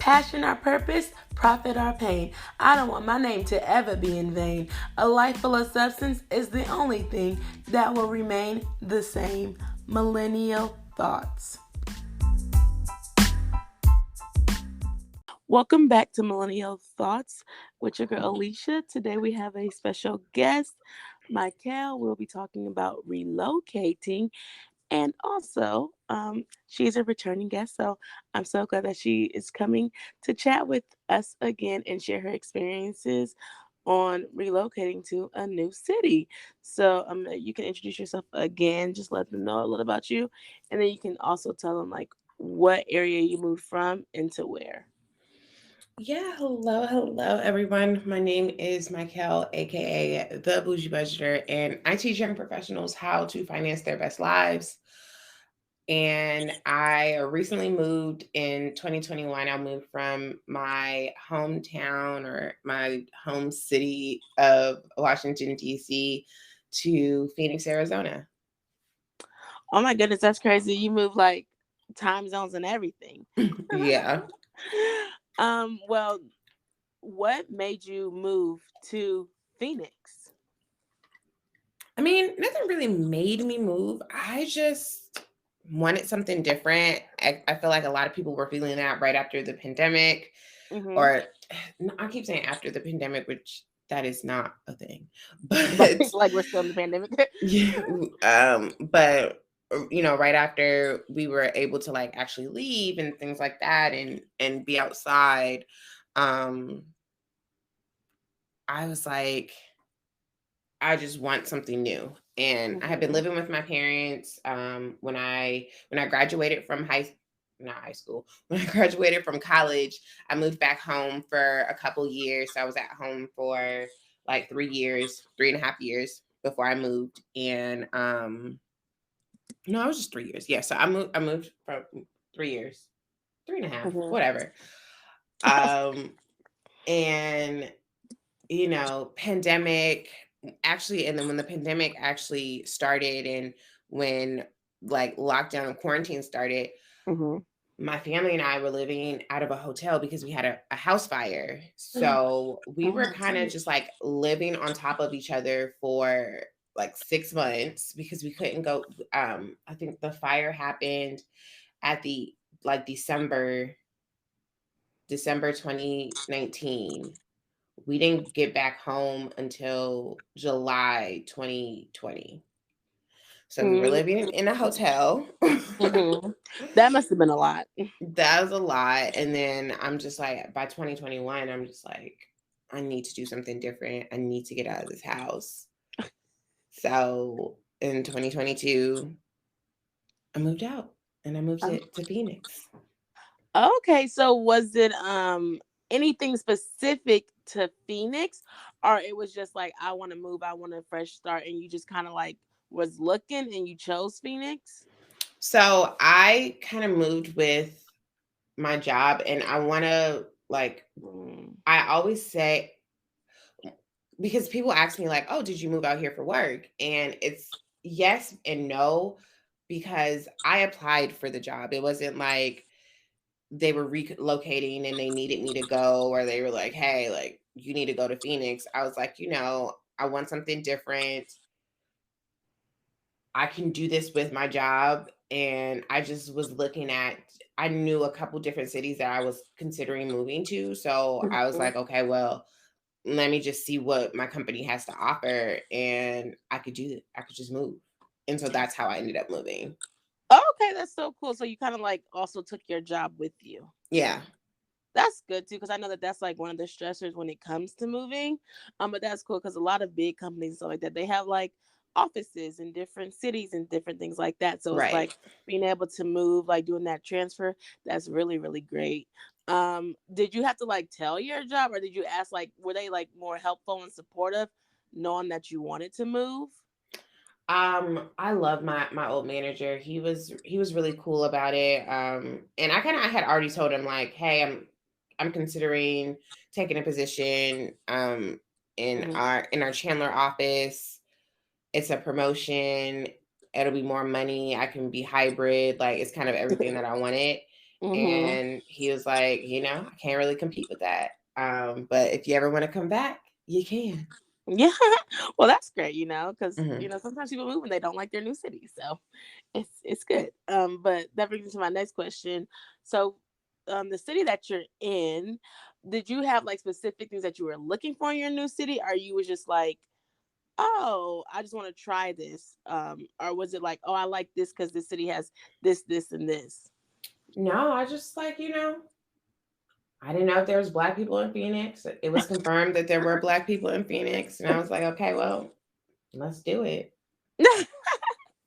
Passion our purpose, profit our pain. I don't want my name to ever be in vain. A life full of substance is the only thing that will remain the same. Millennial Thoughts. Welcome back to Millennial Thoughts with your girl Alicia. Today we have a special guest, Mykail. We'll be talking about relocating, and also she's a returning guest. So I'm so glad that she is coming to chat with us again and share her experiences on relocating to a new city. So you can introduce yourself again, just let them know a little about you, and then you can also tell them like what area you moved from and to where. Yeah, hello, everyone. My name is Mykail, aka the Bougie Budgeter, and I teach young professionals how to finance their best lives. And I recently moved in 2021. I moved from my hometown or my home city of Washington, D.C. to Phoenix, Arizona. Oh my goodness, that's crazy. You moved like time zones and everything. Yeah. Well, what made you move to Phoenix? I mean, nothing really made me move. I just wanted something different. I feel like a lot of people were feeling that right after the pandemic, Mm-hmm. or no, I keep saying after the pandemic, which that is not a thing. Right, But like we're still in the pandemic. yeah, but right after we were able to like actually leave and things like that and be outside, um, I was like, I just want something new. And I had been Mm-hmm. living with my parents when I graduated from not high school. When I graduated from college, I moved back home for a couple years. So I was at home for like 3 years, 3.5 years before I moved. And no, it was just 3 years. Yeah. So I moved for 3 years, 3.5, Mm-hmm. whatever. Um and pandemic actually, and then when the pandemic actually started and when like lockdown and quarantine started, Mm-hmm. my family and I were living out of a hotel because we had a house fire. So we Oh were my kind of goodness. just like living on top of each other for like 6 months because we couldn't go. I think the fire happened at the like December 2019. We didn't get back home until July 2020. So we were living in a hotel. Mm-hmm. That must have been a lot. That was a lot. And then I'm just like, by 2021, I'm just like, I need to do something different. I need to get out of this house. So in 2022, I moved out and I moved to Phoenix. Okay, so was it anything specific to Phoenix, or it was just like I want to move, I want a fresh start, and you just kind of like was looking and you chose Phoenix? So I kind of moved with my job and I want to like, Mm. I always say, because people ask me like, "Oh, did you move out here for work?" And it's yes and no because I applied for the job. It wasn't like they were relocating and they needed me to go or they were like, "Hey, like you need to go to Phoenix." I was like, I want something different. I can do this with my job and I just was looking at I knew a couple different cities that I was considering moving to. So I was Mhm. like, "Okay, well, let me just see what my company has to offer and I could do it. I could just move." And so that's how I ended up moving. Okay, that's so cool. So you kind of like also took your job with you. Yeah. That's good too, because I know that that's like one of the stressors when it comes to moving. But that's cool because a lot of big companies and stuff like that, they have like offices in different cities and different things like that. So it's Right. like being able to move, like doing that transfer, that's really, really great. Did you have to like tell your job or did you ask like were they like more helpful and supportive knowing that you wanted to move? I love my old manager. He was really cool about it. And I had already told him like, "Hey, I'm considering taking a position in Hmm. our Chandler office. It's a promotion. It'll be more money. I can be hybrid. Like it's kind of everything that I wanted." Mhm. And he was like, I can't really compete with that. But if you ever want to come back, you can. Yeah. Well, that's great, because Hmm. sometimes people move and they don't like their new city, so it's good. But that brings me to my next question. So, the city that you're in, did you have like specific things that you were looking for in your new city, or you was just like, oh, I just want to try this, or was it like, oh, I like this because this city has this, and this? No, I just like, I didn't know if there was black people in Phoenix. It was confirmed that there were black people in Phoenix, and I was like, okay, well, let's do it.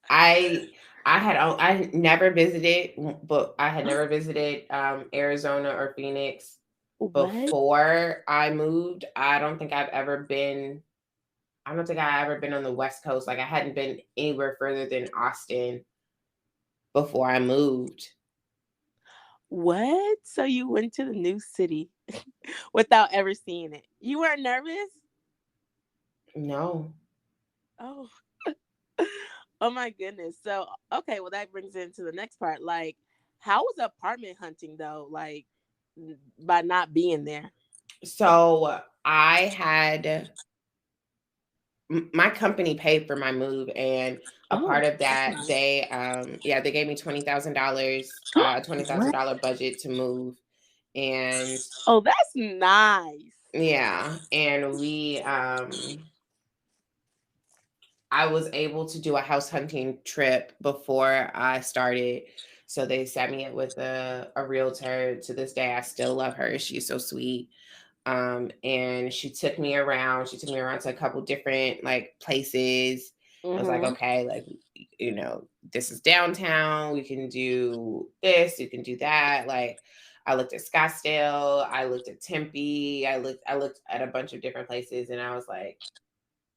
I I never visited, but I had never visited Arizona or Phoenix What? before I moved. I don't think I ever been on the West Coast. Like I hadn't been anywhere further than Austin before I moved. What? So you went to the new city without ever seeing it? You weren't nervous? No. Oh, oh my goodness. So, okay, well that brings into the next part. Like, how was apartment hunting though? Like, by not being there. So I had my company paid for my move, and a Oh, part of that's that nice. they gave me $20,000, twenty thousand What? dollar budget to move. And Oh, that's nice. yeah, and I was able to do a house hunting trip before I started. So they set me up with a realtor. To this day, I still love her. She's so sweet. And she took me around. She took me around to a couple different like places. I was like, Mm-hmm. okay, like, this is downtown. We can do this. You can do that. Like, I looked at Scottsdale. I looked at Tempe. I looked at a bunch of different places, and I was like,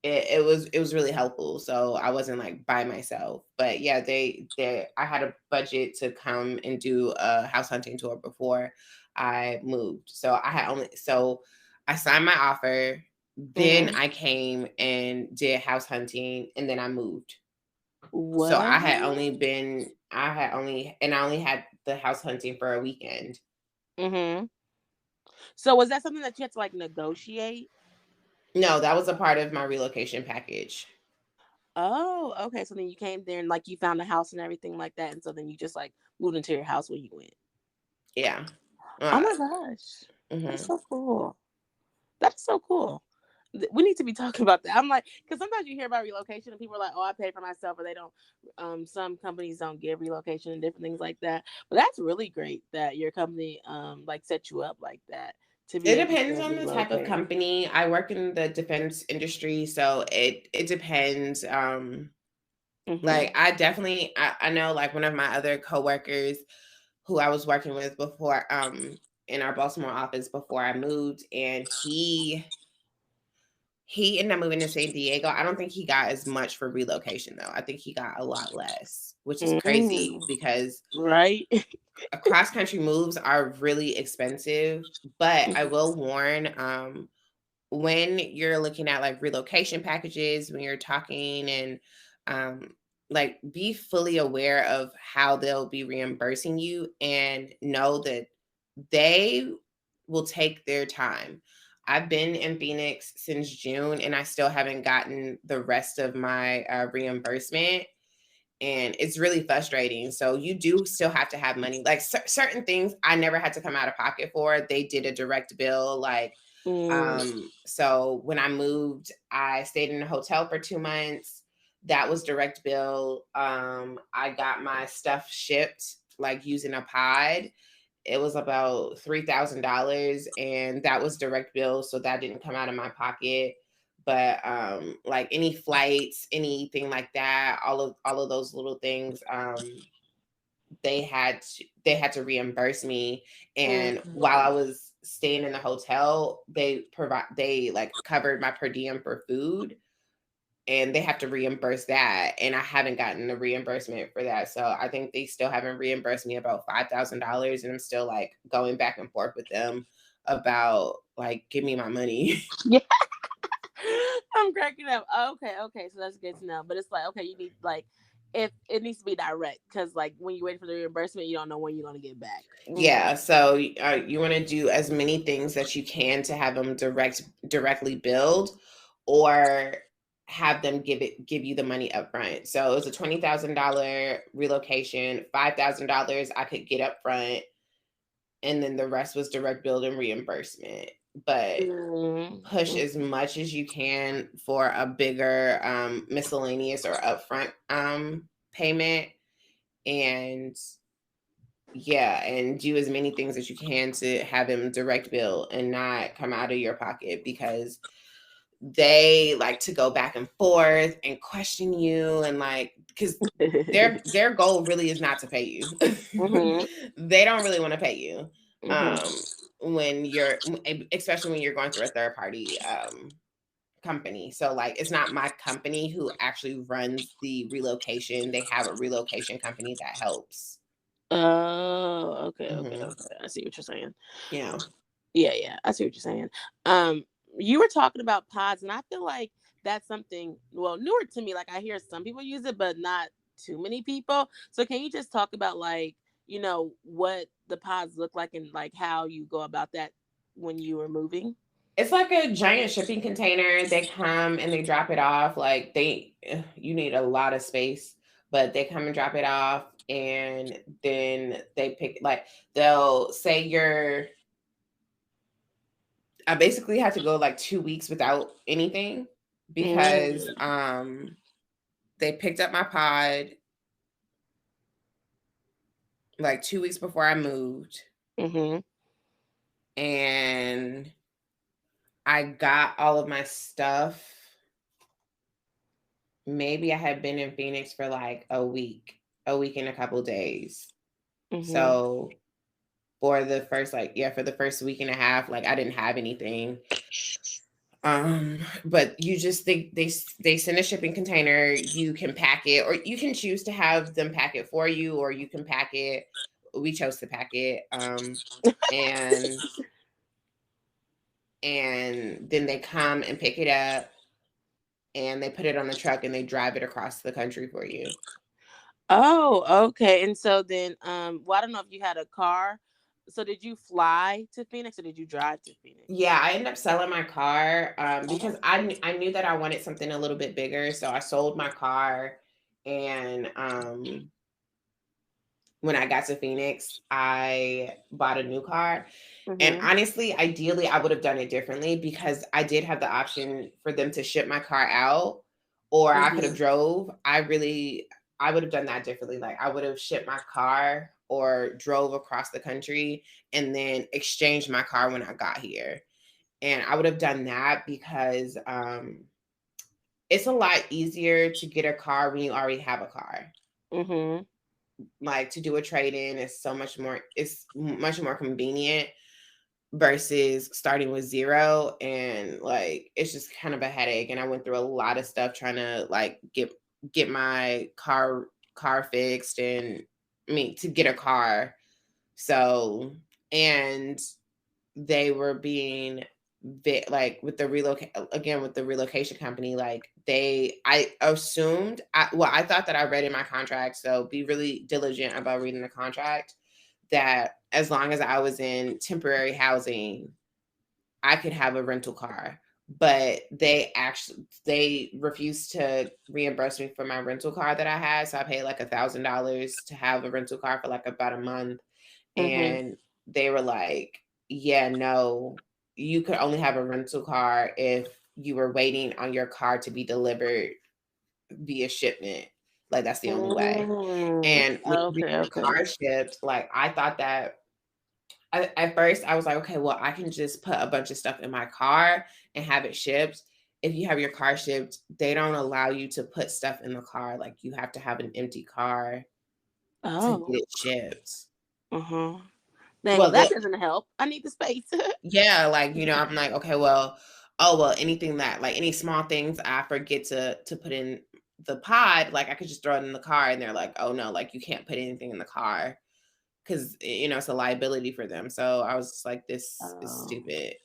it was really helpful. So I wasn't like by myself. But yeah, they I had a budget to come and do a house hunting tour before I moved. So I signed my offer, then Mm-hmm. I came and did house hunting, and then I moved. So What? I only had the house hunting for a weekend. Mm-hmm. So was that something that you had to like negotiate? No, that was a part of my relocation package. Oh, okay. So then you came there and like you found a house and everything like that, and so then you just like moved into your house when you went. Yeah. Oh Uh, my gosh, that's mhm. so cool. That's so cool. We need to be talking about that. I'm like, because sometimes you hear about relocation and people are like, "Oh, I paid for myself," or they don't. Some companies don't give relocation and different things like that. But that's really great that your company like set you up like that to be It able depends to on the type of relocate. company. I work in the defense industry, so it depends. Mhm. Like I know like one of my other coworkers who I was working with before, in our Baltimore office before I moved, and he ended up moving to San Diego. I don't think he got as much for relocation though. I think he got a lot less, which is crazy Mm, because right. cross country moves are really expensive. But I will warn, when you're looking at like relocation packages, when you're talking and um, like be fully aware of how they'll be reimbursing you, and know that they will take their time. I've been in Phoenix since June, and I still haven't gotten the rest of my reimbursement, and it's really frustrating. So you do still have to have money. Like certain things I never had to come out of pocket for. They did a direct bill. Like, Mm, so when I moved, I stayed in a hotel for 2 months. That was direct bill. I got my stuff shipped like using a pod. It was about $3,000, and that was direct bill, so that didn't come out of my pocket. But like any flights, anything like that, all of those little things, they had to reimburse me. And while I mm. was staying in the hotel, they like covered my per diem for food, and they have to reimburse that, and I haven't gotten the reimbursement for that. So I think they still haven't reimbursed me about $5,000, and I'm still like going back and forth with them about like give me my money. Yeah. I'm cracking up. Okay, okay, so that's good to know. But it's like, okay, you need like if it needs to be direct, because like when you wait for the reimbursement, you don't know when you're gonna get back. Yeah, so you want to do as many things that you can to have them directly billed, or have them give you the money up front. So it was a $20,000 relocation, $5,000 I could get up front, and then the rest was direct billed and reimbursement. But push Mm-hmm. as much as you can for a bigger miscellaneous or upfront payment, and yeah, and do as many things as you can to have them direct bill and not come out of your pocket, because they like to go back and forth and question you, and like, because their goal really is not to pay you. Mm-hmm. They don't really want to pay you, Mm-hmm. um when you're, especially when you're going through a third party company. So like, it's not my company who actually runs the relocation. They have a relocation company that helps. Oh, okay, okay, Hmm. okay. I see what you're saying. Yeah. Yeah, yeah, I see what you're saying. Um, you were talking about pods, and I feel like that's something well newer to me. Like I hear some people use it, but not too many people. So can you just talk about like what the pods look like and like how you go about that when you were moving? It's like a giant shipping container. They come and they drop it off. Like you need a lot of space, but they come and drop it off, and then they pick, like, they'll say I basically had to go like 2 weeks without anything, because Mm-hmm. they picked up my pod like 2 weeks before I moved, Mm-hmm. and I got all of my stuff. Maybe I had been in Phoenix for like a week and a couple days. Mm-hmm. So for the first, like, yeah, for the first week and a half, like, I didn't have anything. But you just think they send a shipping container, you can pack it, or you can choose to have them pack it for you, or you can pack it. We chose to pack it. And then they come and pick it up, and they put it on the truck, and they drive it across the country for you. Oh, okay. And so then, well, I don't know if you had a car. So did you fly to Phoenix or did you drive to Phoenix? Yeah, I ended up selling my car, because I knew that I wanted something a little bit bigger, so I sold my car, and when I got to Phoenix, I bought a new car. And Mm-hmm. honestly, ideally, I would have done it differently, because I did have the option for them to ship my car out, or I could have Mm-hmm. drove. I would have done that differently. Like, I would have shipped my car or drove across the country, and then exchanged my car when I got here. And I would have done that because it's a lot easier to get a car when you already have a car. Mm-hmm. Like, to do a trade in is it's much more convenient versus starting with zero. And like, it's just kind of a headache. And I went through a lot of stuff trying to like get my car fixed, and I mean, to get a car. So, and they were being like, with the relocation company, like, I assumed, I thought that I read in my contract, so be really diligent about reading the contract, that as long as I was in temporary housing, I could have a rental car. But they refused to reimburse me for my rental car that I had, so I paid like $1,000 to have a rental car for like about a month. Mm-hmm. And they were like, yeah, no, you could only have a rental car if you were waiting on your car to be delivered via shipment. Like, that's the only way. Mm. And when you Okay, get the okay. car shipped, like, I thought that, at first I was like, okay, well, I can just put a bunch of stuff in my car and have it shipped. If you have your car shipped, they don't allow you to put stuff in the car. Like, you have to have an empty car to get Oh. it shipped. Uh-huh. Dang, well Well, that doesn't help. I need the space. yeah, like, I'm like, okay, well, oh, well, anything that, like, any small things I forget to put in the pod, like, I could just throw it in the car, and they're like, oh no, like, you can't put anything in the car, because it's a liability for them. So I was just like, this is Oh. stupid.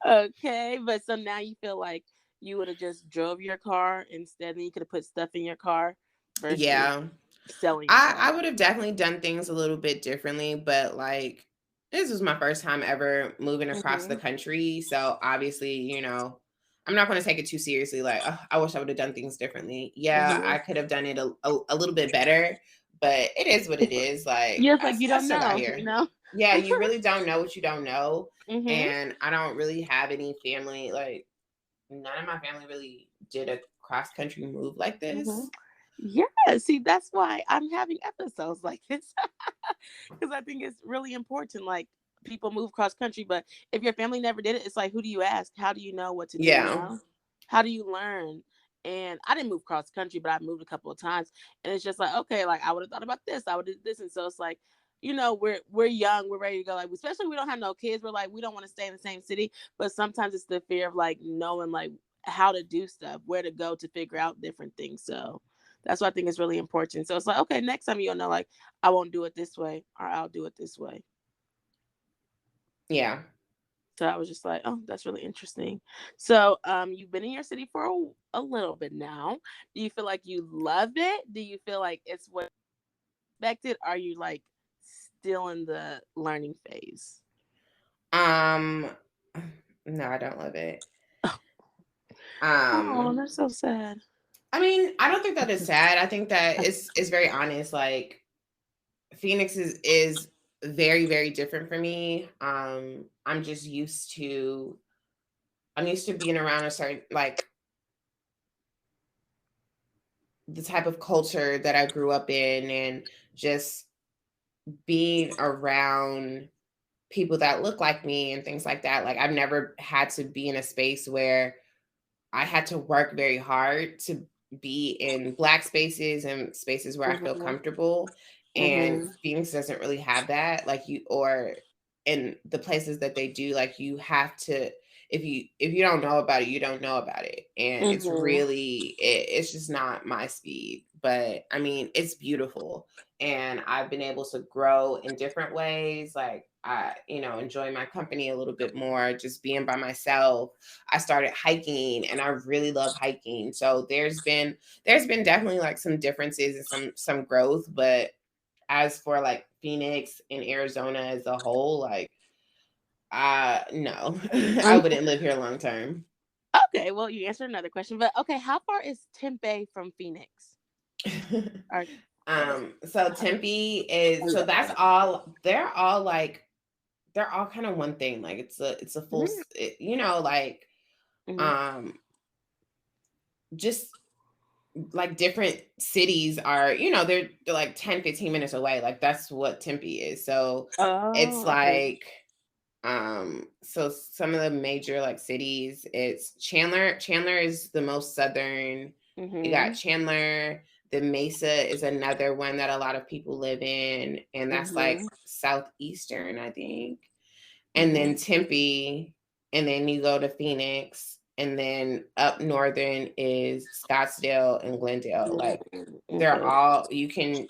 Okay, but so now you feel like you would have just drove your car instead, and you could have put stuff in your car versus Yeah. selling your I car. would have definitely done things a little bit differently, but like this was my first time ever moving across the Mhm. country. So obviously, I'm not going to take it too seriously. Like, "Ugh, I wish I would have done things differently." Yeah, Mhm. I could have done it a little bit better, but it is what it is. Like, Yeah, it's like you I don't still got know, you here. know. Yeah, you really don't know what you don't know. Mhm. And I don't really have any family. Like, none of my family really did a cross country move like Mhm. this. Yeah, see, that's why I'm having episodes like this because I think it's really important. Like people move cross country, but if your family never did it, it's like who do you ask? How do you know what to do? You Yeah. know, how do you learn? And I didn't move cross country, but I moved a couple of times, and it's just like okay, like I would have thought about this, I would have did this, and so it's like. We're young, we're ready to go. Like, especially we don't have no kids. We're like, we don't want to stay in the same city, but sometimes it's the fear of like knowing like how to do stuff, where to go to figure out different things. So that's what I think is really important. So it's like, okay, next time you'll know, like, I won't do it this way or I'll do it this way. Yeah. So I was just like, oh, that's really interesting. So you've been in your city for a little bit now. Do you feel like you love it? Do you feel like it's what you expected? Are you like still in the learning phase? Um, no, I don't love it. Oh, Um, that's so sad. I mean, I don't think that is sad. I think that it's very honest. Like Phoenix is very very different for me. I'm used to being around a certain like the type of culture that I grew up in, and just being around people that look like me and things like that. Like I've never had to be in a space where I had to work very hard to be in black spaces and spaces where I feel Mhm. comfortable. And Mhm. Phoenix doesn't really have that. Like you or in the places that they do, like you have to if you don't know about it, you don't know about it. And it's Mhm. really it's just not my speed. But I mean, it's beautiful. And I've been able to grow in different ways. Like I, enjoy my company a little bit more, just being by myself. I started hiking and I really love hiking. So there's been definitely like some differences and some growth, but as for like Phoenix and Arizona as a whole, like no. I Mm. wouldn't live here long term. Okay, well, you answered another question, but okay, how far is Tempe from Phoenix? Or So Tempe is so that's all they're all kind of one thing. Like it's a full Mhm. like Mhm. um just like different cities are, they're like 10-15 minutes away. Like that's what Tempe is. So it's Oh, okay. like so some of the major like cities, it's Chandler is the most southern. You got Mhm. Chandler. The Mesa is another one that a lot of people live in, and that's like Mhm. southeastern, I think. And then Mhm. Tempe, and then you go to Phoenix, and then up northern is Scottsdale and Glendale. Like Mm, they're okay. all you can.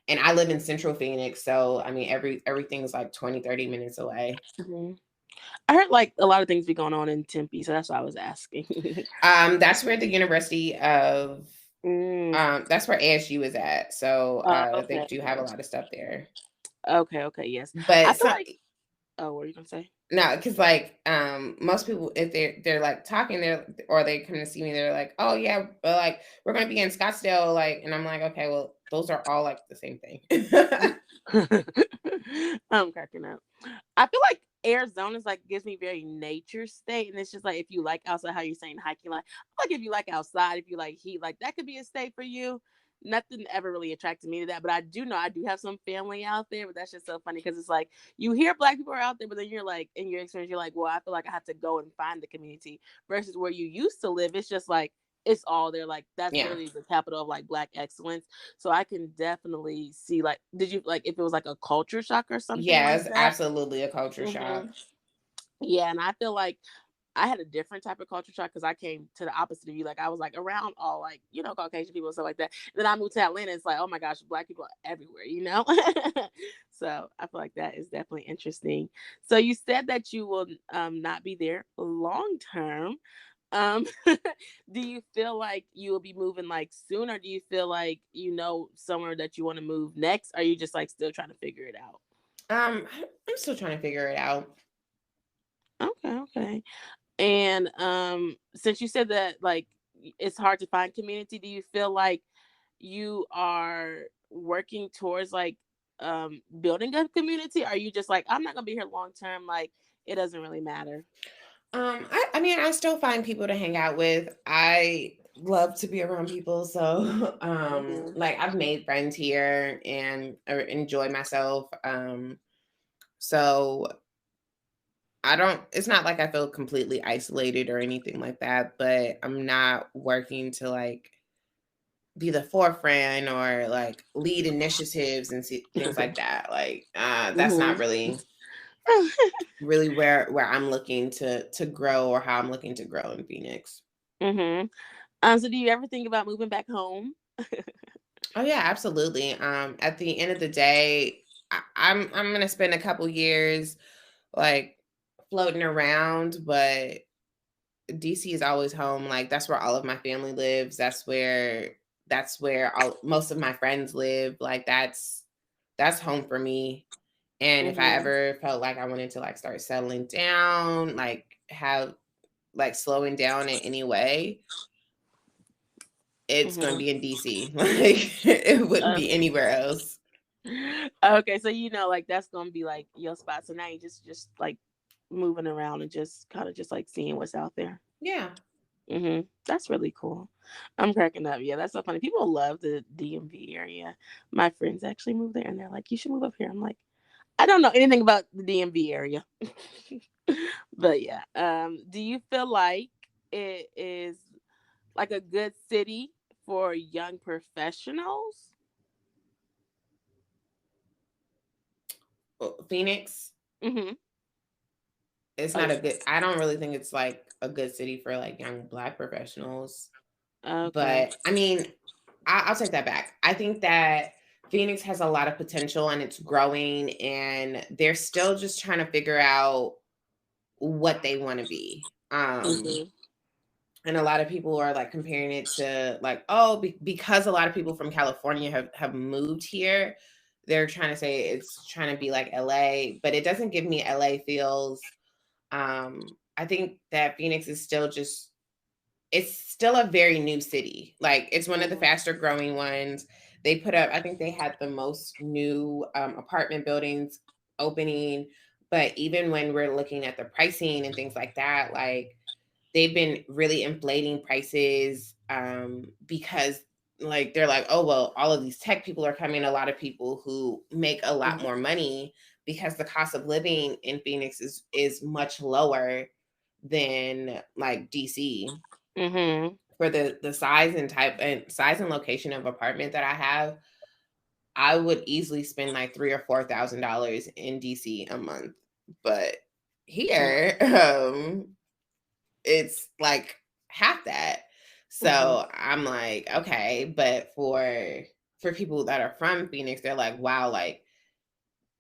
And I live in central Phoenix, so I mean everything's like 20-30 minutes away. Mhm. I heard like a lot of things be going on in Tempe, so that's why I was asking. That's where the University of Mm. that's where ASU is at. So they Okay. do have a lot of stuff there. Okay. Okay. Yes. I But feel some like. Oh, what are you gonna say? no, because like most people, if they're like talking there or they come to see me, they're like, oh yeah, but like we're gonna be in Scottsdale, like, and I'm like, okay, well those are all like the same thing. I'm cracking up. I feel like Arizona's like gives me very nature state, and it's just like if you like outside, how you're saying hiking, like if you like outside, if you like heat, like that could be a state for you. Nothing ever really attracted me to that, but I do know I do have some family out there. But that's just so funny because it's like you hear black people are out there, but then you're like in your experience, you're like, well, I feel like I have to go and find the community versus where you used to live. It's just like it's all there. Like that's Yeah. literally the capital of like black excellence. So I can definitely see like, did you like if it was like a culture shock or something Yeah, like it's that? absolutely a culture Hmm. shock. Yeah, and I feel like I had a different type of culture shock because I came to the opposite of you. Like I was like around all like Caucasian people and stuff like that. And then I moved to Atlanta. It's like oh my gosh, black people are everywhere. So I feel like that is definitely interesting. So you said that you will not be there long term. Um, do you feel like you will be moving like soon, or do you feel like you know somewhere that you want to move next? Or are you just like still trying to figure it out? I'm still trying to figure it out. Okay, okay. And since you said that like it's hard to find community, do you feel like you are working towards like building a community? Or are you just like I'm not gonna be here long term, like it doesn't really matter? I mean, I still find people to hang out with. I love to be around people, so Hmm. like I've made friends here and enjoy myself. So I don't. It's not like I feel completely isolated or anything like that, but I'm not working to like be the forefront or like lead initiatives and things like that. Like that's not Hmm. really where I'm looking to grow or how I'm looking to grow in Phoenix. Hmm. So do you ever think about moving back home? Oh yeah, absolutely. At the end of the day, I'm gonna spend a couple years like floating around, but DC is always home. Like that's where all of my family lives. That's where all most of my friends live. Like that's home for me. And if I Hmm. ever felt like I wanted to like start settling down, like have like slowing down in any way, it's gonna Hmm. be in DC. Like it wouldn't be anywhere else. Okay, so you know, like that's gonna be like your spot. So now you just like moving around and just kind of just like seeing what's out there. Yeah. That's really cool. I'm cracking up. Yeah, that's so funny. People love the DMV area. My friends actually moved there, and they're like, "You should move up here." I'm like, I don't know anything about the DMV area, but yeah. Do you feel like it is like a good city for young professionals? Well, Phoenix, Mm-hmm. it's Oh not a yeah. good I don't really think it's like a good city for like young black professionals. Okay. But I mean, I'll take that back. I think that Phoenix has a lot of potential and it's growing, and they're still just trying to figure out what they want to be. Mm-hmm. And a lot of people are like comparing it to like, oh, because a lot of people from California have moved here, they're trying to say it's trying to be like LA, but it doesn't give me LA feels. I think that Phoenix is still just it's still a very new city. Like it's one of the Mm-hmm. faster growing ones. They put up, I think they had the most new apartment buildings opening. But even when we're looking at the pricing and things like that, like they've been really inflating prices because like they're like, oh well, all of these tech people are coming. A lot of people who make a lot more money because the cost of living in Phoenix is much lower than like DC Mm-hmm. for the size and type and size and location of apartment that I have. I would easily spend like $3,000 or $4,000 in DC a month, but here, it's like half that. Mm-hmm. So I'm like, okay, but for people that are from Phoenix, they're like, wow, like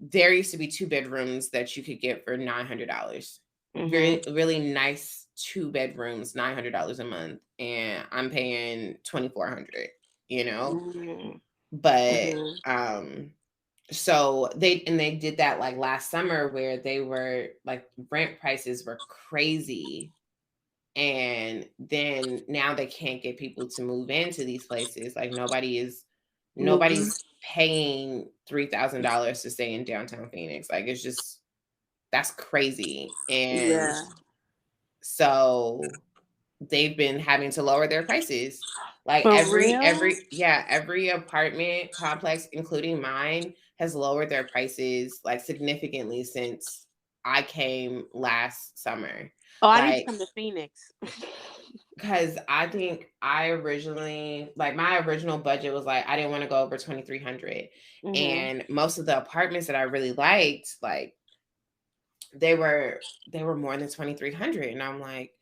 there used to be two bedrooms that you could get for $900. Mm-hmm. Really, really nice two bedrooms, $900 a month, and I'm paying 2,400. You know, Mm-hmm. but Mm-hmm. so they did that like last summer where they were like rent prices were crazy, and then now they can't get people to move into these places. Like Moving. nobody's paying $3,000 to stay in downtown Phoenix. Like it's just that's crazy. And Yeah. so they've been having to lower their prices. Like For every real? every yeah, every apartment complex including mine has lowered their prices like significantly since I came last summer. Oh, I need to Like come to Phoenix. because I think I originally like my original budget was like I didn't want to go over 2,300, Mhm. and most of the apartments that I really liked, like they were more than 2,300, and I'm like,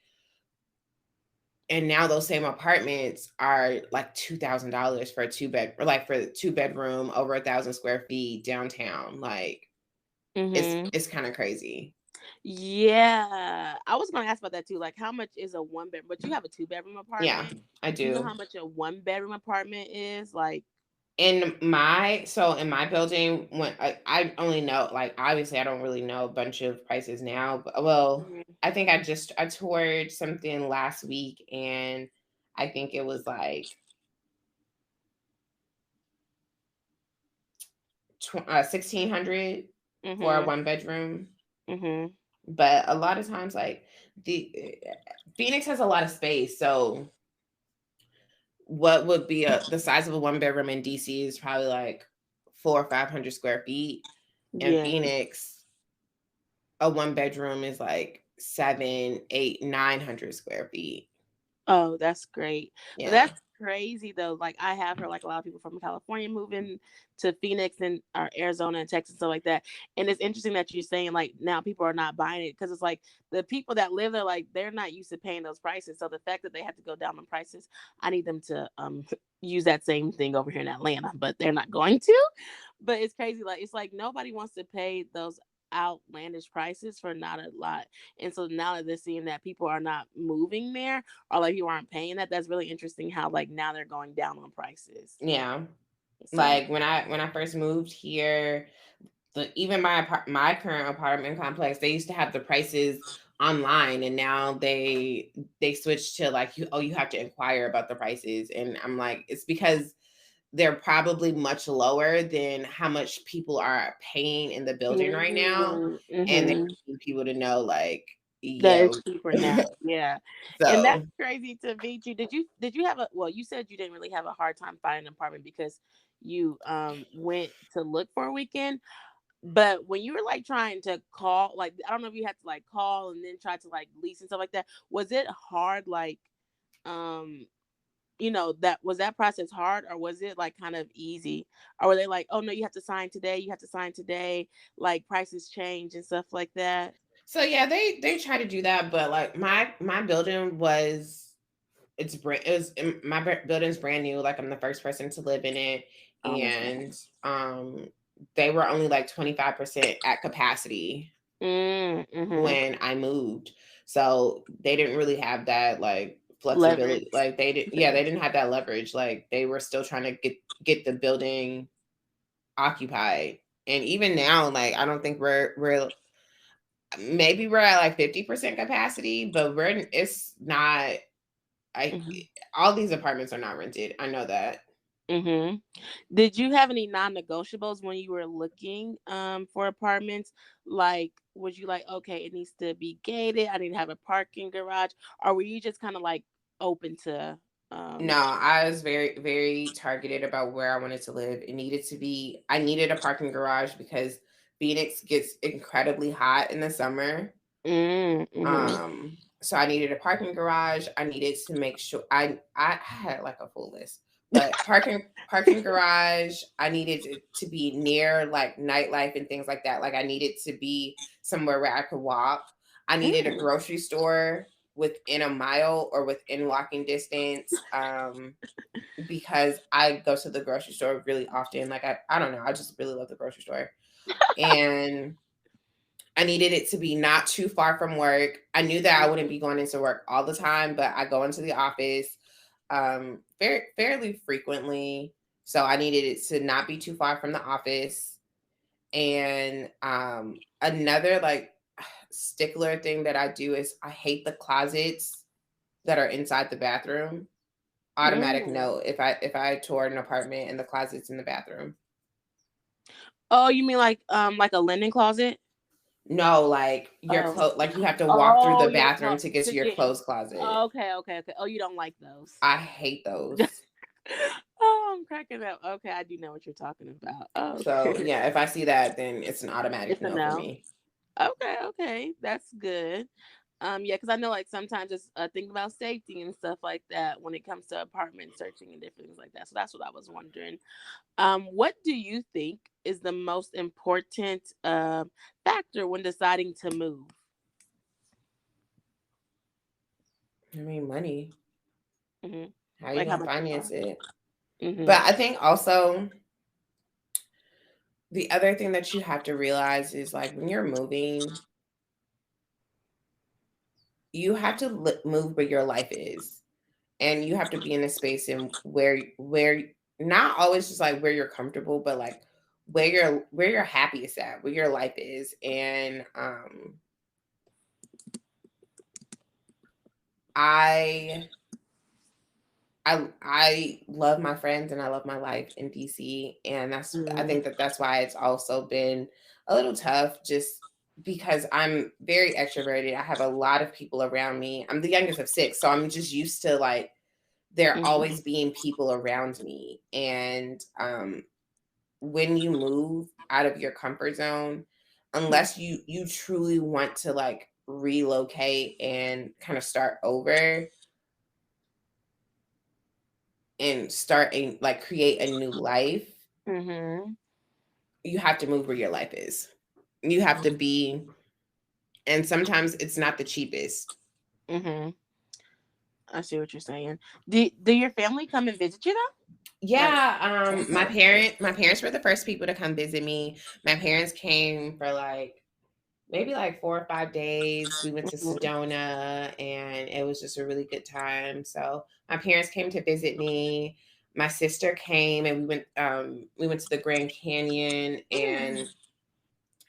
and now those same apartments are like $2,000 for a like for a two bedroom over 1,000 square feet downtown. Like Mhm. it's kind of crazy. Yeah, I was gonna ask about that too. Like, how much is a one bedroom? But you have a two-bedroom Yeah, apartment. I Do you know do. how much a one-bedroom apartment is? Like, In my building, when I only know, like, obviously I don't really know a bunch of prices now, but well, mhm. I think I toured something last week, and I think it was like 1600 for a Mhm. one bedroom. Mhm. But a lot of times, like, the Phoenix has a lot of space, so what would be the size of a one bedroom in DC is probably like 400 or 500 square feet. In Yeah. Phoenix, a one bedroom is like 7, 8, 900 square feet. Oh, that's great. But Yeah, that's crazy though. Like I have heard like a lot of people from California moving to Phoenix and or Arizona and Texas stuff like that. And it's interesting that you're saying like now people are not buying it because it's like the people that live there like they're not used to paying those prices. So the fact that they have to go down on prices, I need them to use that same thing over here in Atlanta, but they're not going to. But it's crazy. Like it's like nobody wants to pay those outlandish prices for not a lot. And so now that they're seeing that people are not moving there or like people aren't paying that, that's really interesting how like now they're going down on prices. yeah. So Like when I first moved here, even my current apartment complex, they used to have the prices online, and now they switched to like, you have to inquire about the prices, and I'm like, it's because they're probably much lower than how much people are paying in the building right now, and they hmm need people to know, like, that yeah. is cheaper now. Yeah. And that's So crazy to meet you. Did you have a well, you said you didn't really have a hard time finding an apartment because you went to look for a weekend. But when you were like trying to call, like I don't know if you had to like call and then try to like lease and stuff like that, was it hard like um that was that process hard or was it like kind of easy? Or were they like, "Oh no, you have to sign today, you have to sign today, like prices change and stuff like that?" yeah, they try to do that, but like my building was it's brand it was my building's brand new. Like, I'm the first person to live in it, Oh, that's and nice. they were only like 25% at capacity Mhm. when I moved. So they didn't really have that, like, flexibility. Leverage. Like, they didn't have that leverage. Like, they were still trying to get the building occupied. And even now, like, I don't think we're maybe we're at like 50% capacity, but it's not. I Mhm. All these apartments are not rented. I know that. Mhm. Did you have any non-negotiables when you were looking for apartments? Like was you like, "Okay, it needs to be gated. I need to have a parking garage." Or were you just kind of like open to No, um I was very, very targeted about where I wanted to live. I needed a parking garage because Phoenix gets incredibly hot in the summer. mhm. So I needed a parking garage. I needed to make sure I had like a full list, but parking garage. I needed to be near like nightlife and things like that. Like, I needed to be somewhere where I could walk. I needed a Mm. grocery store within a mile or within walking distance. Because I go to the grocery store really often. Like, I don't know. I just really love the grocery store, and I needed it to be not too far from work. I knew that I wouldn't Mhm. be going into work all the time, but I go into the office fairly frequently. So I needed it to not be too far from the office. And another, like, stickler thing that I do is I hate the closets that are inside the bathroom. Automatic Mm. note if I toured an apartment and the closet's in the bathroom. Oh, you mean like a linen closet? No, like, your Oh. clothes, like, you have to walk through Oh, the your bathroom to get to to your get clothes closet. okay, okay, okay. Oh, you don't like those. I hate those. Oh, I'm cracking up. Okay, I do know what you're talking about. So, Okay. yeah, if I see that, then it's an automatic It's a no for no. me. Okay, okay. That's good. Yeah, because I know like sometimes it's thinking about safety and stuff like that when it comes to apartment searching and different things like that. So that's what I was wondering. What do you think is the most important factor when deciding to move? I mean, money. Hmm. How you Like how gonna much it finance costs? it? Hmm. But I think also the other thing that you have to realize is, like, when you're moving, you have to move where your life is, and you have to be in a space in where not always just like where you're comfortable, but like where you're happiest at, where your life is. And I I love my friends and I love my life in DC, and I Mm-hmm. think that that's why it's also been a little tough, just because I'm very extroverted. I have a lot of people around me. I'm the youngest of six, so I'm just used to like there Mm-hmm. always being people around me. And when you move out of your comfort zone, unless you truly want to like relocate and kind of start over and start a like create a new life, Mm-hmm. you have to move where your life is. You have to be, and sometimes it's not the cheapest. Mm-hmm. I see what you're saying. Do your family come and visit you though? Like, Yeah, okay. my parents were the first people to come visit me. My parents came for like maybe like 4 or 5 days. We went to Mm-hmm. Sedona, and it was just a really good time. So my parents came to visit me. My sister came, and we went to the Grand Canyon. And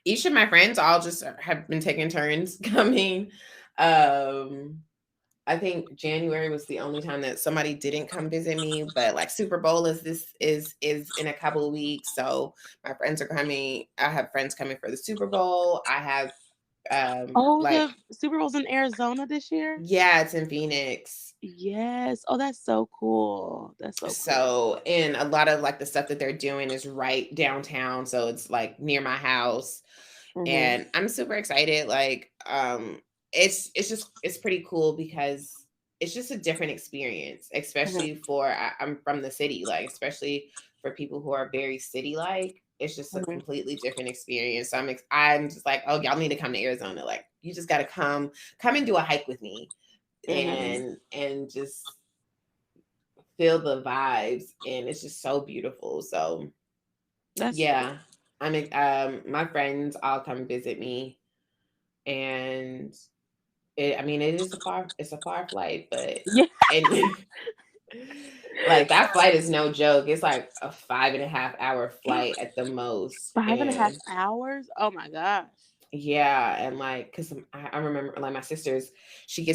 each of my friends all just have been taking turns coming. Um, I think January was the only time that somebody didn't come visit me, but like Super Bowl is in a couple of weeks, so my friends are coming. I have friends coming for the Super Bowl. I have Oh, like, the Super Bowl's in Arizona this year? yeah, it's in Phoenix. Yes. Oh, that's so cool. That's so cool. So, and a lot of like the stuff that they're doing is right downtown, so it's like near my house. Mm-hmm. And I'm super excited. Like, it's just it's pretty cool because it's just a different experience, Mm-hmm. especially for I'm from the city, like especially for people who are very city like. It's just a Mm-hmm. completely different experience. So I'm just like, oh, y'all need to come to Arizona. Like, you just got to come and do a hike with me, Mm-hmm. and just feel the vibes, and it's just so beautiful. So That's yeah, my friends all come visit me. And I mean, it's a far flight, but yeah. and like that flight is no joke. It's like a 5.5 hour flight at the most. Five and a half And hours. Oh my gosh. yeah, and like, cause I remember like my sister's, she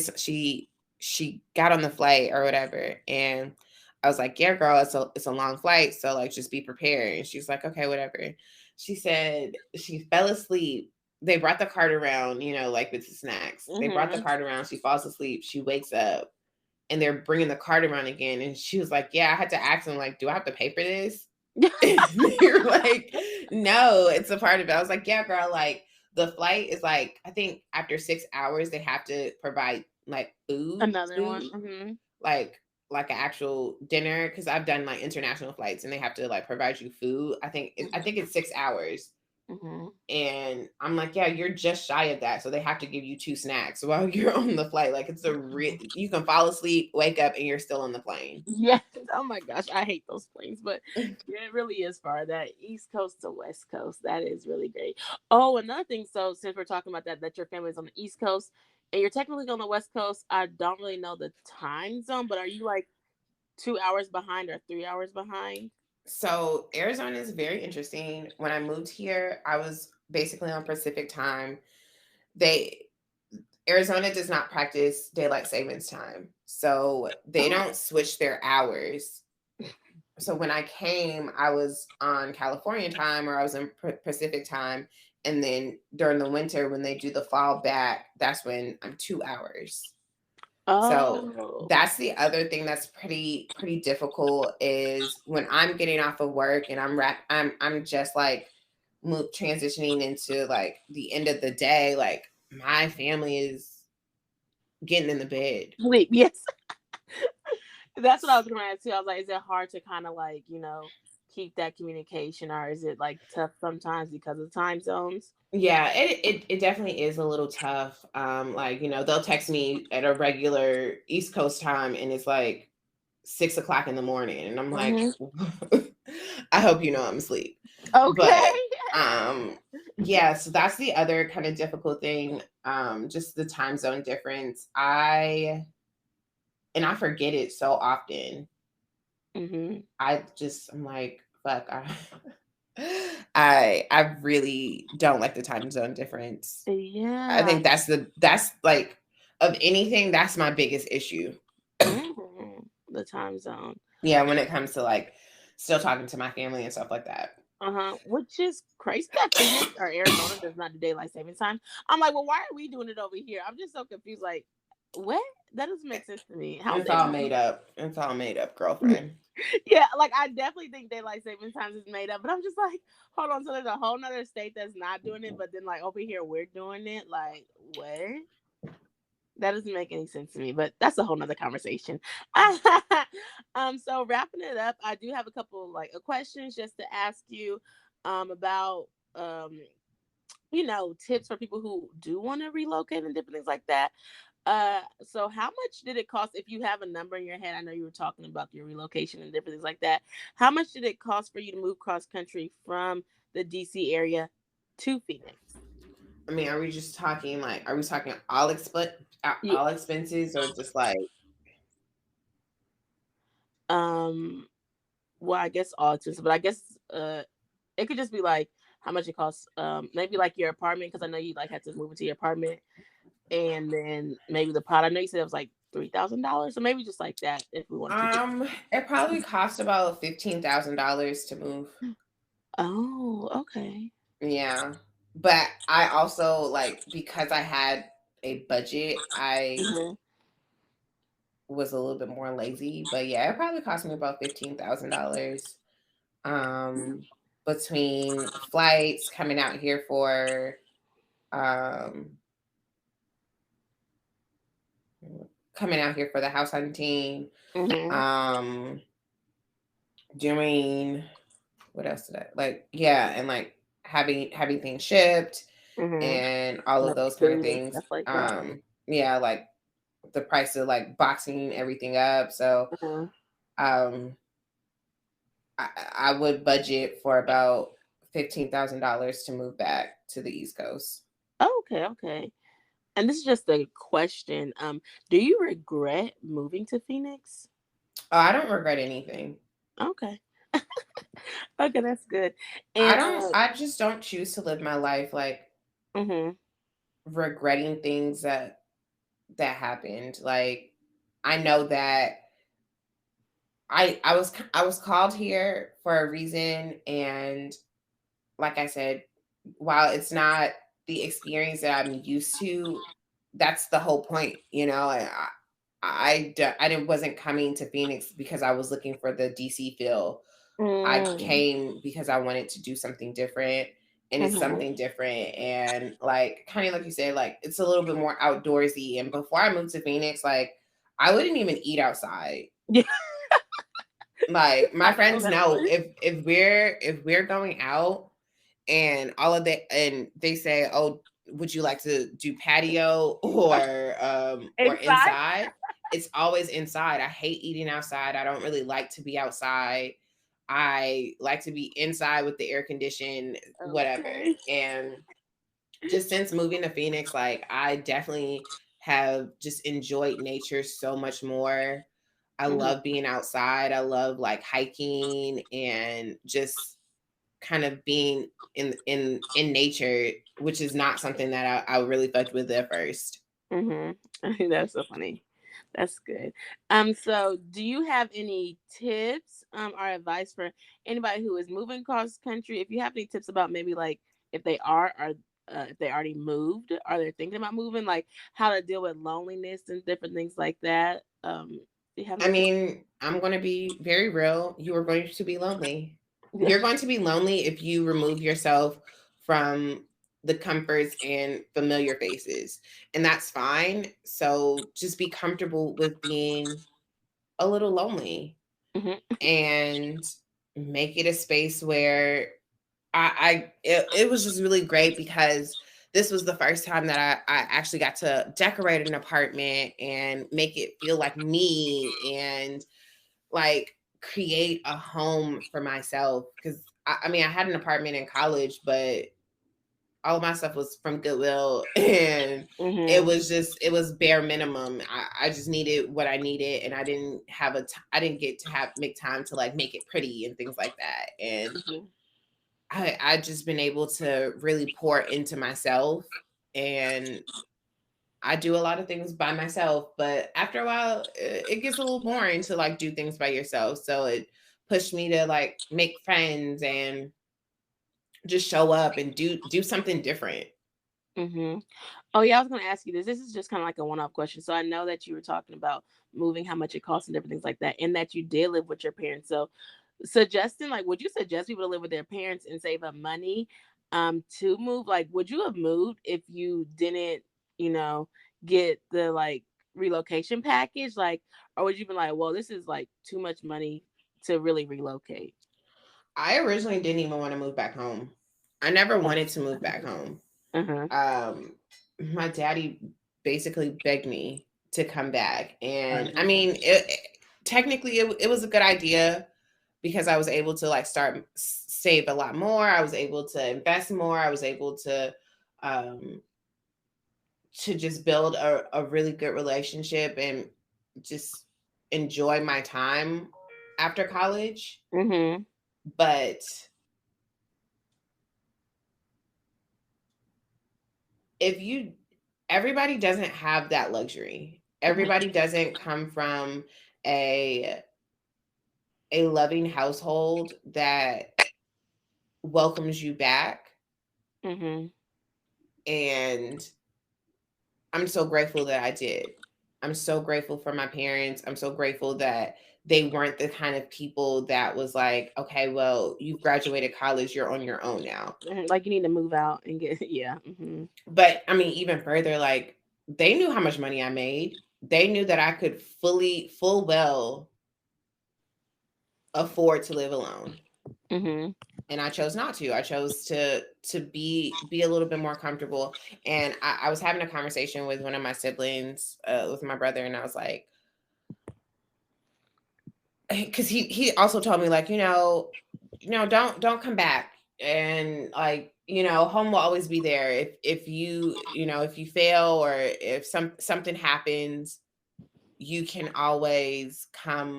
got on the flight or whatever, and I was like, yeah, girl, it's a long flight, so like just be prepared. And she's like, okay, whatever. She said she fell asleep. They brought the cart around, like with the snacks. They brought the Mm-hmm. cart around. She falls asleep. She wakes up, and they're bringing the cart around again. And she was like, yeah, I had to ask them like, do I have to pay for this? And they're like, no, it's a part of it. I was like, yeah, girl, like the flight is like, I think after 6 hours, they have to provide like Another one. food, Mm-hmm. like an actual dinner. Cause I've done like international flights and they have to like provide you food. I think it's 6 hours. Mm-hmm. And I'm like, yeah, you're just shy of that. So they have to give you two snacks while you're on the flight. Like it's you can fall asleep, wake up, and you're still on the plane. Yes. Oh my gosh, I hate those planes, but yeah, it really is far. That East Coast to West Coast, that is really great. Oh, another thing. So since we're talking about that your family's on the East Coast and you're technically on the West Coast, I don't really know the time zone, but are you like 2 hours behind or 3 hours behind? So Arizona is very interesting. When I moved here, I was basically on Pacific time. They Arizona does not practice daylight savings time. So they Oh. don't switch their hours. So when I came, I was on California time, or I was in Pacific time. And then during the winter, when they do the fall back, that's when I'm 2 hours. So Oh. that's the other thing that's pretty difficult, is when I'm getting off of work and I'm just like transitioning into like the end of the day, like my family is getting in the bed. Sleep, yes. That's what I was going to ask too. I was like, is it hard to kind of like, keep that communication or is it like tough sometimes because of time zones? Yeah, it definitely is a little tough. Like, they'll text me at a regular East Coast time and it's like 6 o'clock in the morning. And I'm like, Hmm. I hope you know I'm asleep. Okay. But yeah, so that's the other kind of difficult thing. just the time zone difference. I forget it so often. Mhm. I'm like, fuck, I really don't like the time zone difference. I Yeah. think that's like, of anything, that's my biggest issue. The time zone. Yeah, when it comes to like still talking to my family and stuff like that. Which is crazy that Phoenix or Arizona does not do daylight savings time. I'm like, well, why are we doing it over here? I'm just so confused. Like, what? That doesn't make sense to me. How is It's it? all made up. It's all made up, girlfriend. Yeah, like I definitely think daylight savings times is made up, but I'm just like, hold on. So there's a whole nother state that's not doing it, but then like over here we're doing it. Like, what? That doesn't make any sense to me, but that's a whole nother conversation. So wrapping it up, I do have a couple like questions just to ask you, about tips for people who do want to relocate and different things like that. So how much did it cost if you have a number in your head? I know you were talking about your relocation and different things like that. How much did it cost for you to move cross country from the DC area to Phoenix? I mean, are we just talking like, are we talking all Yeah. all expenses, or just like, Um. Well, I guess all expensive, but I guess it could just be like how much it costs. Maybe like your apartment because I know you like had to move into your apartment, and then maybe the pot. I know you said it was like $3,000, so maybe just like that if we want to keep it. it probably cost about $15,000 to move. Oh, okay. Yeah. But I also, like, because I had a budget, I Hmm. was a little bit more lazy. But yeah, it probably cost me about $15,000. Um between flights, um coming out here for the house hunting, Hmm. um doing, what else did I like, yeah, and like having things shipped Hmm. and all of Like those kind of food and things. stuff like that. Yeah, like the price of like boxing everything up. So Uh-huh. um I, I would budget for about $15,000 to move back to the East Coast. Okay, okay. And this is just a question. Do you regret moving to Phoenix? Oh, I don't regret anything. Okay. Okay, that's good. I And don't. I just don't choose to live my life like mhm. regretting things that happened. Like, I know that I was called here for a reason, and like I said, while it's not the experience that I'm used to, that's the whole point, you know. I didn't wasn't coming to Phoenix because I was looking for the DC feel. I Mm. came because I wanted to do something different, and it's Mhm. something different, and like, kind of like you said, like, it's a little bit more outdoorsy. And before I moved to Phoenix, like, I wouldn't even eat outside. Yeah, Like, my I know friends that know, one. if we're going out and all of that, and they say, "Oh, would you like to do patio or Inside? inside?" It's always inside. I hate eating outside. I don't really like to be outside. I like to be inside with the air conditioned, whatever. Okay. And just since moving to Phoenix, like, I definitely have just enjoyed nature so much more. I Mhm. love being outside. I love like hiking and just kind of being in nature, which is not something that I really fucked with at first. Mhm. That's so funny. That's good. So do you have any tips or advice for anybody who is moving cross country? If you have any tips about maybe like if they are or if they already moved, are they thinking about moving, like how to deal with loneliness and different things like that? Do you have I any tips? mean, I'm going to be very real. You are going to be lonely. Yeah. You're going to be lonely if you remove yourself from the comforts and familiar faces. And that's fine. So just be comfortable with being a little lonely, Hmm. and make it a space where it was just really great, because this was the first time that I actually got to decorate an apartment and make it feel like me, and like create a home for myself. Because I mean, I had an apartment in college, but all of my stuff was from Goodwill, and Mhm. it was bare minimum. I just needed what I needed, and I didn't get to have make time to like make it pretty and things like that. And Mhm. I just been able to really pour into myself, and I do a lot of things by myself, but after a while, it gets a little boring to like do things by yourself. So it pushed me to like make friends and just show up and do something different. Mhm. Oh yeah, I was going to ask you this. This is just kind of like a one-off question. So I know that you were talking about moving, how much it costs, and different things like that, and that you did live with your parents. So, suggesting like, would you suggest people to live with their parents and save up money, to move? Like, would you have moved if you didn't, you know, get the like relocation package? Like, or would you be like, well, this is like too much money to really relocate? I originally didn't even want to move back home. I never Oh, wanted to move back home. uh huh. Um, my daddy basically begged me to come back, and I Uh-huh. mean, technically it was a good idea because I was able to like start save a lot more. I was able to invest more. I was able um, to just build a really good relationship and just enjoy my time after college. Mhm. But if you everybody doesn't have that luxury. Everybody doesn't come from a a loving household that welcomes you back, Mhm. and I'm so grateful that I did. I'm so grateful for my parents. I'm so grateful that they weren't the kind of people that was like, okay, well, you've graduated college, you're on your own now. Mhm. Like you need to move out and get yeah. Mhm. But I mean, even further, like they knew how much money I made. They knew that I could full well afford to live alone. Mhm. And I chose not to. I chose to be a little bit more comfortable. And I was having a conversation with one of my siblings, with my brother, and I was like, because he also told me like, don't come back, and like, home will always be there if if you fail, or if something happens, you can always come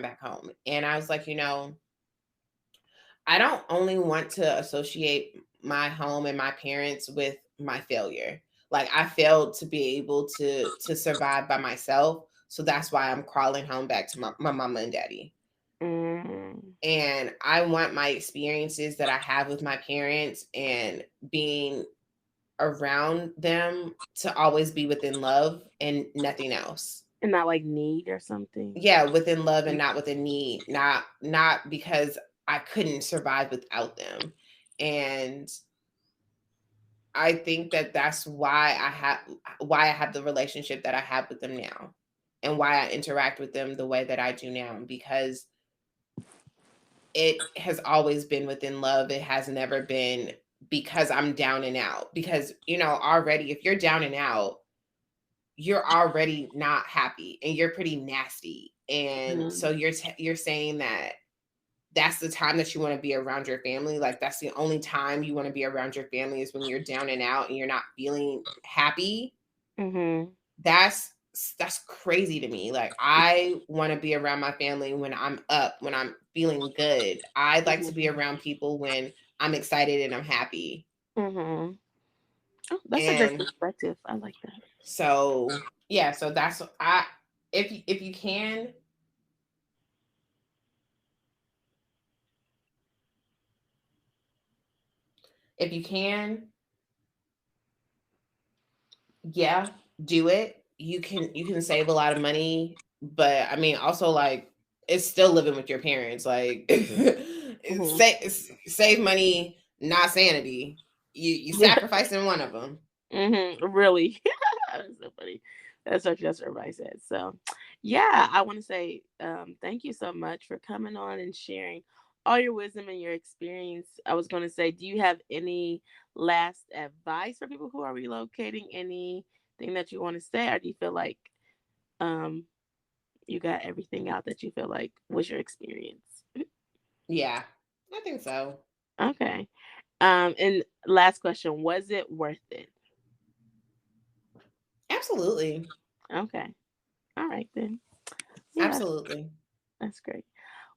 back home. And I was like, I don't only want to associate my home and my parents with my failure. Like I failed to be able to survive by myself. So that's why I'm crawling home back to my mama and daddy. Mhm. And I want my experiences that I have with my parents and being around them to always be within love and nothing else. And not like need or something. Yeah, within love and not within need. Not because I couldn't survive without them. And I think that that's why I have the relationship that I have with them now, and why I interact with them the way that I do now, because it has always been within love. It has never been because I'm down and out. Because, already if you're down and out, you're already not happy and you're pretty nasty. And so Mhm. you're saying that that's the time that you want to be around your family. Like that's the only time you want to be around your family is when you're down and out and you're not feeling happy. Mhm. That's that's crazy to me. Like I want to be around my family when I'm up, when I'm feeling good. I like to be Mhm. around people when I'm excited and I'm happy. Mhm. Oh, that's a great And perspective. I like that. so yeah, so that's I if you can, if you can, yeah, do it. You can save a lot of money, but I mean also like it's still living with your parents. Like Mhm. save money, not sanity. You Yeah. sacrificing one of them. Really. That's so funny. That's what everybody says. So, yeah, I want to say thank you so much for coming on and sharing all your wisdom and your experience. I was going to say, do you have any last advice for people who are relocating? Anything that you want to say, or do you feel like um, you got everything out that you feel like was your experience? Yeah, I think so. Okay. And last question, was it worth it? Absolutely. Okay. All right then. Yeah, Absolutely. that's great.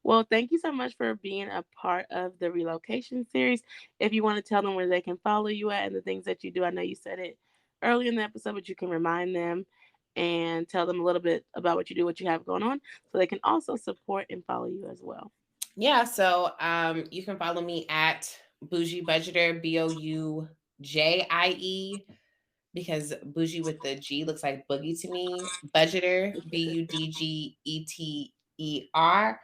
Well, thank you so much for being a part of the relocation series. If you want to tell them where they can follow you at and the things that you do, I know you said it earlier in the episode, but you can remind them and tell them a little bit about what you do, what you have going on, so they can also support and follow you as well. Yeah, so you can follow me at Bougie Budgeter, Boujie, because bougie with the G looks like boogie to me. Budgeter, Budgeter.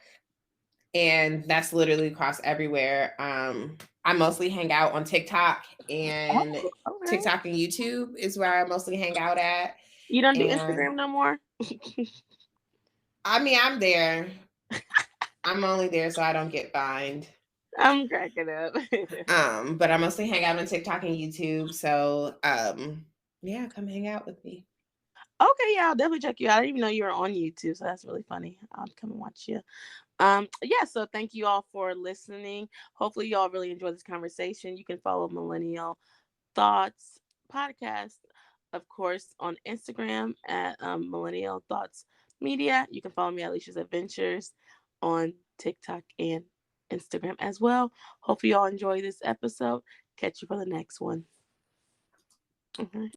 And that's literally across everywhere. I mostly hang out on TikTok, and Oh, okay. TikTok and YouTube is where I mostly hang out at. You don't do And Instagram no more? I mean, I'm there. I'm only there so I don't get fined. I'm cracking up. But I mostly hang out on TikTok and YouTube. So yeah, come hang out with me. Okay, yeah, I'll definitely check you out. I didn't even know you were on YouTube, so that's really funny. I'll come and watch you. Yeah, so thank you all for listening. Hopefully you all really enjoyed this conversation. You can follow Millennial Thoughts Podcast, of course, on Instagram at Millennial Thoughts Media. You can follow me at Alicia's Adventures on TikTok and Instagram as well. Hopefully you all enjoy this episode. Catch you for the next one. Mhm.